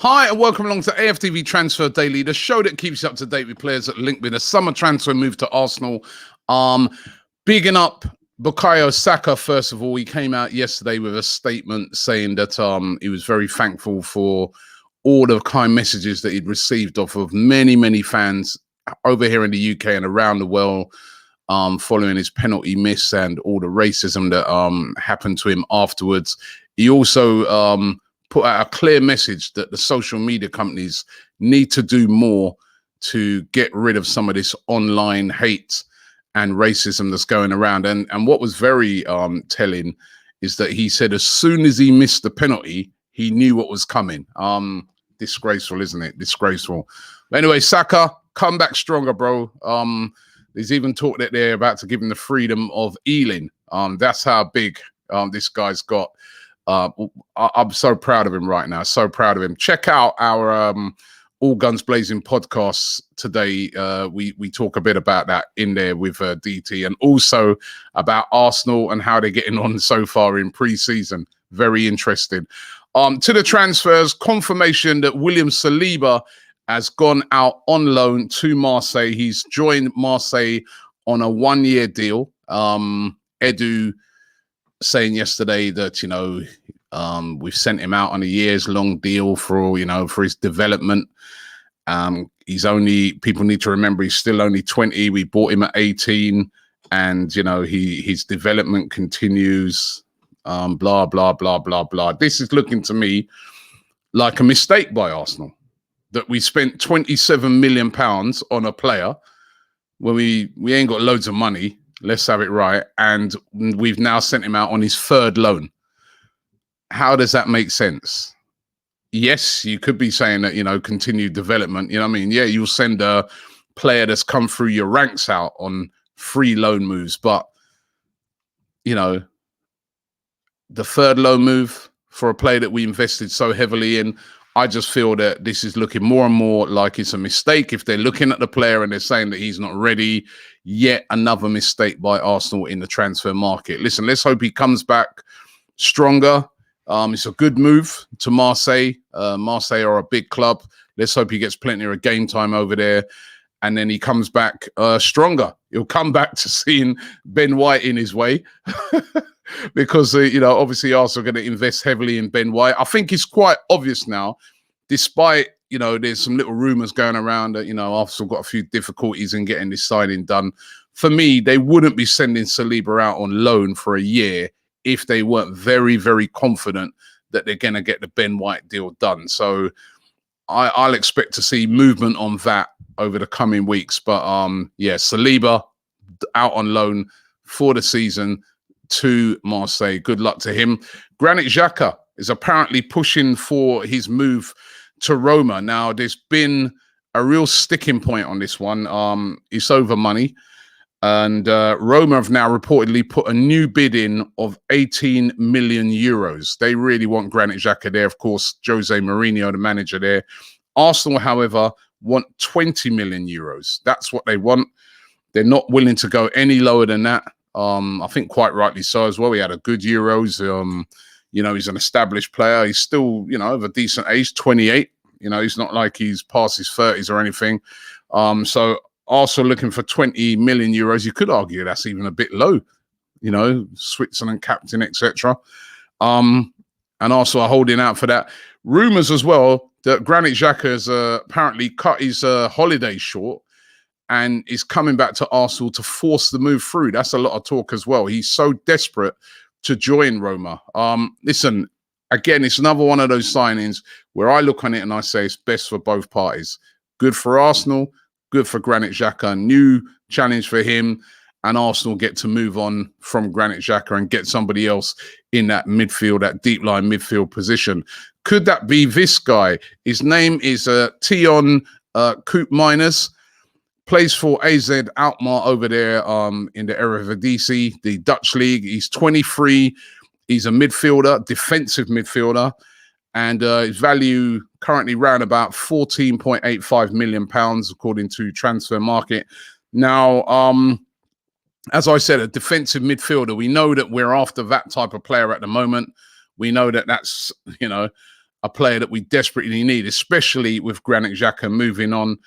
Hi and welcome along to AFTV Transfer Daily, the show that keeps you up to date with players that link with a summer transfer move to Arsenal. Bigging up Bukayo Saka, first of all. He came out yesterday with a statement saying that he was very thankful for all the kind messages that he'd received off of many fans over here in the UK and around the world following his penalty miss and all the racism that happened to him afterwards. He also put out a clear message that the social media companies need to do more to get rid of some of this online hate and racism that's going around. And what was very telling is that he said as soon as he missed the penalty, he knew what was coming. Disgraceful, isn't it? Disgraceful. But anyway, Saka, come back stronger, bro. There's even talk that they're about to give him the freedom of Ealing. That's how big this guy's got. I'm so proud of him right now. So proud of him. Check out our All Guns Blazing podcasts today. We talk a bit about that in there with DT and also about Arsenal and how they're getting on so far in pre-season. Very interesting. To the transfers, confirmation that William Saliba has gone out on loan to Marseille. He's joined Marseille on a one-year deal. Edu saying yesterday that, we've sent him out on a years-long deal for his development. People need to remember he's still only 20. We bought him at 18 and, his development continues, blah, blah, blah, blah, blah. This is looking to me like a mistake by Arsenal that we spent £27 million on a player when we ain't got loads of money. Let's have it right. And we've now sent him out on his third loan. How does that make sense? Yes, you could be saying that, continued development. Yeah, you'll send a player that's come through your ranks out on free loan moves. But, the third loan move for a player that we invested so heavily in, I just feel that this is looking more and more like it's a mistake. If they're looking at the player and they're saying that he's not ready, yet another mistake by Arsenal in the transfer market. Listen, let's hope he comes back stronger. It's a good move to Marseille. Marseille are a big club. Let's hope he gets plenty of game time over there. And then he comes back stronger. He'll come back to seeing Ben White in his way. Because, obviously Arsenal are going to invest heavily in Ben White. I think it's quite obvious now, despite, there's some little rumours going around that, Arsenal got a few difficulties in getting this signing done. For me, they wouldn't be sending Saliba out on loan for a year if they weren't very, very confident that they're going to get the Ben White deal done. So I'll expect to see movement on that over the coming weeks. But, Saliba out on loan for the season to Marseille. Good luck to him. Granit Xhaka is apparently pushing for his move to Roma. Now, there's been a real sticking point on this one. It's over money. And Roma have now reportedly put a new bid in of 18 million euros. They really want Granit Xhaka there. Of course, Jose Mourinho, the manager there. Arsenal, however, want 20 million euros. That's what they want. They're not willing to go any lower than that. I think quite rightly so as well. He had a good Euros. He's an established player. He's still, of a decent age, 28. He's not like he's past his 30s or anything. So Arsenal looking for 20 million euros. You could argue that's even a bit low, Switzerland captain, etc. And Arsenal are holding out for that. Rumours as well that Granit Xhaka has apparently cut his holiday short and is coming back to Arsenal to force the move through. That's a lot of talk as well. He's so desperate to join Roma. Listen, again, it's another one of those signings where I look on it and I say it's best for both parties. Good for Arsenal, good for Granit Xhaka. New challenge for him. And Arsenal get to move on from Granit Xhaka and get somebody else in that midfield, that deep line midfield position. Could that be this guy? His name is Teun Koopmeiners. Plays for AZ Alkmaar over there in the Eredivisie, the Dutch league. He's 23. He's a midfielder, defensive midfielder. And his value currently around about £14.85 million, according to Transfer Market. Now, as I said, a defensive midfielder. We know that we're after that type of player at the moment. We know that that's, a player that we desperately need, especially with Granit Xhaka moving on.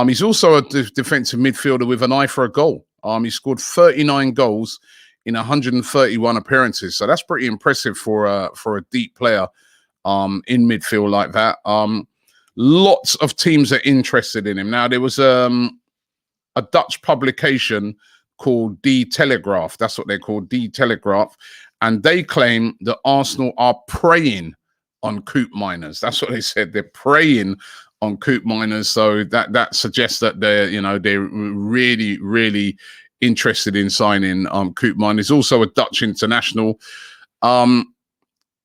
He's also a defensive midfielder with an eye for a goal. He scored 39 goals in 131 appearances, so that's pretty impressive for a deep player in midfield like that. Lots of teams are interested in him. Now, there was a Dutch publication called Die Telegraaf. That's what they're called, Die Telegraaf. And they claim that Arsenal are preying on Koopmeiners. That's what they said. They're preying on Koopmeiners. So that suggests that they're really, really interested in signing Koopmeiners. Also a Dutch international.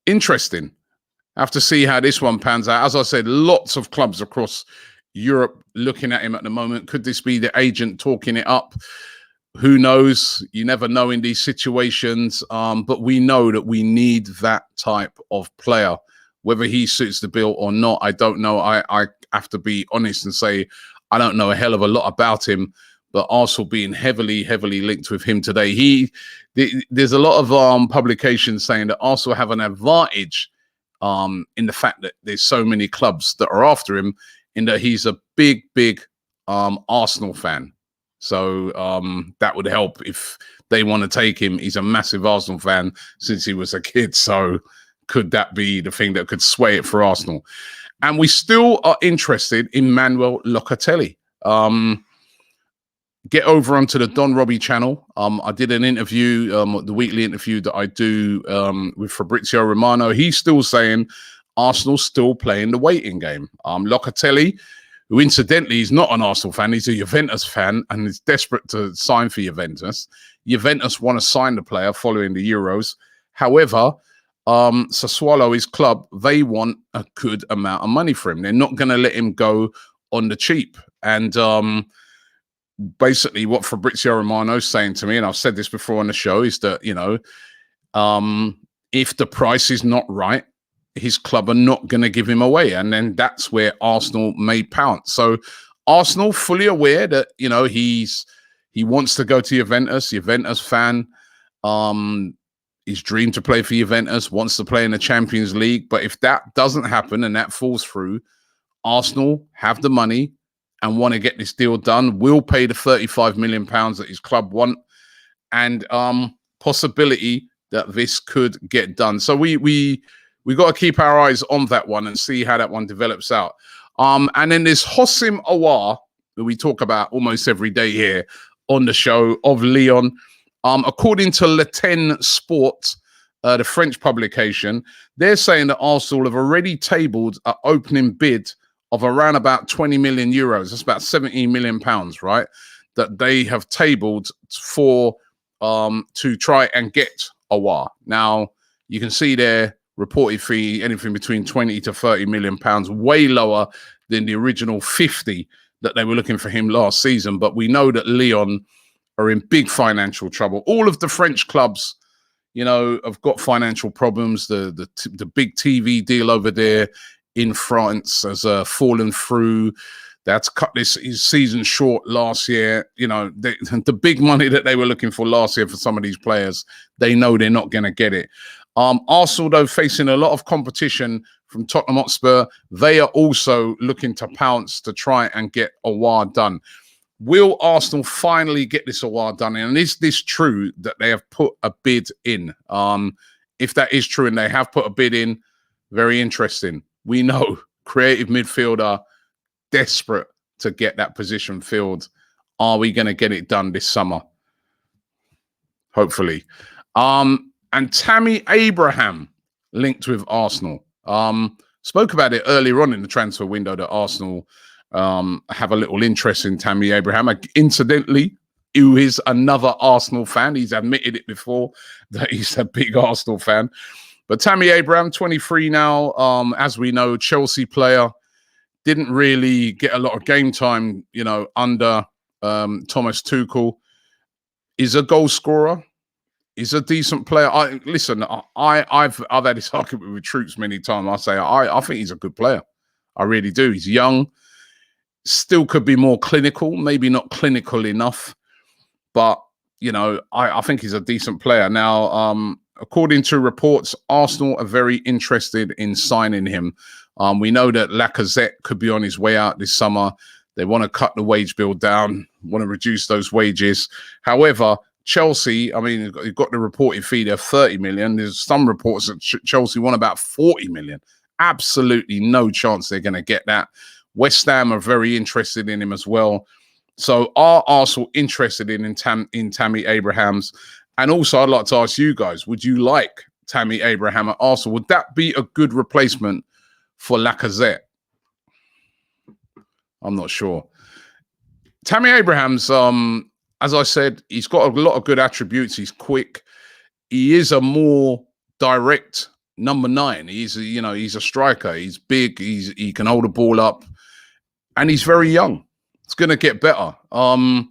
Interesting. Have to see how this one pans out. As I said, lots of clubs across Europe looking at him at the moment. Could this be the agent talking it up? Who knows? You never know in these situations. But we know that we need that type of player. Whether he suits the bill or not, I don't know. I have to be honest and say I don't know a hell of a lot about him. But Arsenal being heavily linked with him today. There's a lot of publications saying that Arsenal have an advantage in the fact that there's so many clubs that are after him, in that he's a big Arsenal fan. So that would help if they want to take him. He's a massive Arsenal fan since he was a kid. So could that be the thing that could sway it for Arsenal? And we still are interested in Manuel Locatelli. Get over onto the Don Robbie channel. I did an interview, the weekly interview that I do with Fabrizio Romano. He's still saying Arsenal's still playing the waiting game. Locatelli, who incidentally is not an Arsenal fan, he's a Juventus fan and is desperate to sign for Juventus. Juventus want to sign the player following the Euros. However, Sassuolo, his club, they want a good amount of money for him. They're not going to let him go on the cheap. And basically what Fabrizio Romano is saying to me, and I've said this before on the show, is that, if the price is not right, his club are not going to give him away. And then that's where Arsenal may pounce. So Arsenal fully aware that, he wants to go to Juventus fan. His dream to play for Juventus, wants to play in the Champions League. But if that doesn't happen and that falls through, Arsenal have the money and want to get this deal done, will pay the £35 million that his club want, and possibility that this could get done. So we got to keep our eyes on that one and see how that one develops out. And then there's Houssem Aouar, that we talk about almost every day here on the show, of Lyon. According to Le 10 Sport, the French publication, they're saying that Arsenal have already tabled an opening bid of around about 20 million euros. That's about 17 million pounds, right? That they have tabled for to try and get Aouar. Now, you can see their reported fee, anything between 20 to 30 million pounds, way lower than the original 50 that they were looking for him last season. But we know that Lyon are in big financial trouble. All of the French clubs, have got financial problems. The big TV deal over there in France has fallen through. That's cut this season short last year. The big money that they were looking for last year for some of these players, they know they're not going to get it. Arsenal, though, facing a lot of competition from Tottenham Hotspur, they are also looking to pounce to try and get Aouar done. Will Arsenal finally get this Aouar done? And is this true that they have put a bid in? If that is true and they have put a bid in, very interesting. We know creative midfielder, desperate to get that position filled. Are we going to get it done this summer? Hopefully. And Tammy Abraham linked with Arsenal. Spoke about it earlier on in the transfer window that Arsenal have a little interest in Tammy Abraham. Incidentally, who is another Arsenal fan. He's admitted it before that he's a big Arsenal fan. But Tammy Abraham, 23 now, as we know, Chelsea player, didn't really get a lot of game time, under Thomas Tuchel. Is a goal scorer. Is a decent player. I've had this argument with Troops many times. I say I think he's a good player. I really do. He's young. Still could be more clinical. Maybe not clinical enough. But, I think he's a decent player. Now, according to reports, Arsenal are very interested in signing him. We know that Lacazette could be on his way out this summer. They want to cut the wage bill down, want to reduce those wages. However, Chelsea, I mean, you've got the reported fee there of 30 million. There's some reports that Chelsea want about 40 million. Absolutely no chance they're going to get that. West Ham are very interested in him as well. So are Arsenal interested in Tammy Abrahams? And also, I'd like to ask you guys, would you like Tammy Abraham at Arsenal? Would that be a good replacement for Lacazette? I'm not sure. Tammy Abrahams, as I said, he's got a lot of good attributes. He's quick. He is a more direct number 9. He's a striker. He's big. He can hold the ball up, and he's very young. It's going to get better. But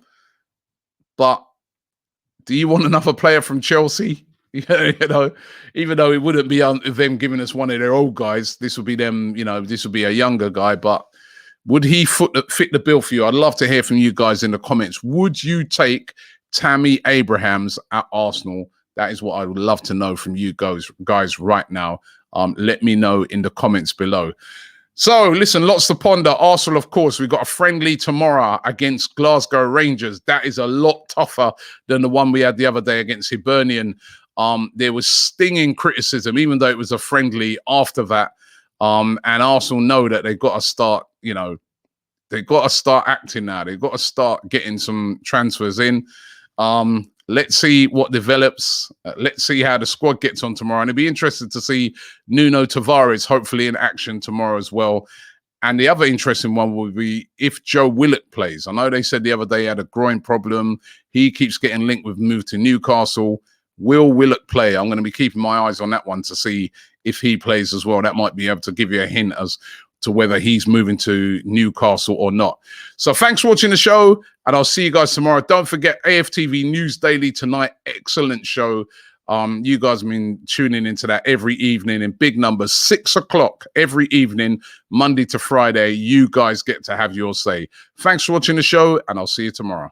do you want another player from Chelsea? Even though it wouldn't be them giving us one of their old guys, this would be them. This would be a younger guy, but. Would he fit the bill for you? I'd love to hear from you guys in the comments. Would you take Tammy Abrahams at Arsenal? That is what I would love to know from you guys right now. Let me know in the comments below. So, listen, lots to ponder. Arsenal, of course, we've got a friendly tomorrow against Glasgow Rangers. That is a lot tougher than the one we had the other day against Hibernian. There was stinging criticism, even though it was a friendly after that. And Arsenal know that they've got to start, they've got to start acting now. They've got to start getting some transfers in. Let's see what develops. Let's see how the squad gets on tomorrow. And it'd be interesting to see Nuno Tavares hopefully in action tomorrow as well. And the other interesting one will be if Joe Willock plays. I know they said the other day he had a groin problem. He keeps getting linked with move to Newcastle. Will Willock play? I'm going to be keeping my eyes on that one to see if he plays as well. That might be able to give you a hint as to whether he's moving to Newcastle or not. So thanks for watching the show, and I'll see you guys tomorrow. Don't forget AFTV News Daily tonight. Excellent show. You guys have been tuning into that every evening in big numbers, 6 o'clock every evening, Monday to Friday. You guys get to have your say. Thanks for watching the show, and I'll see you tomorrow.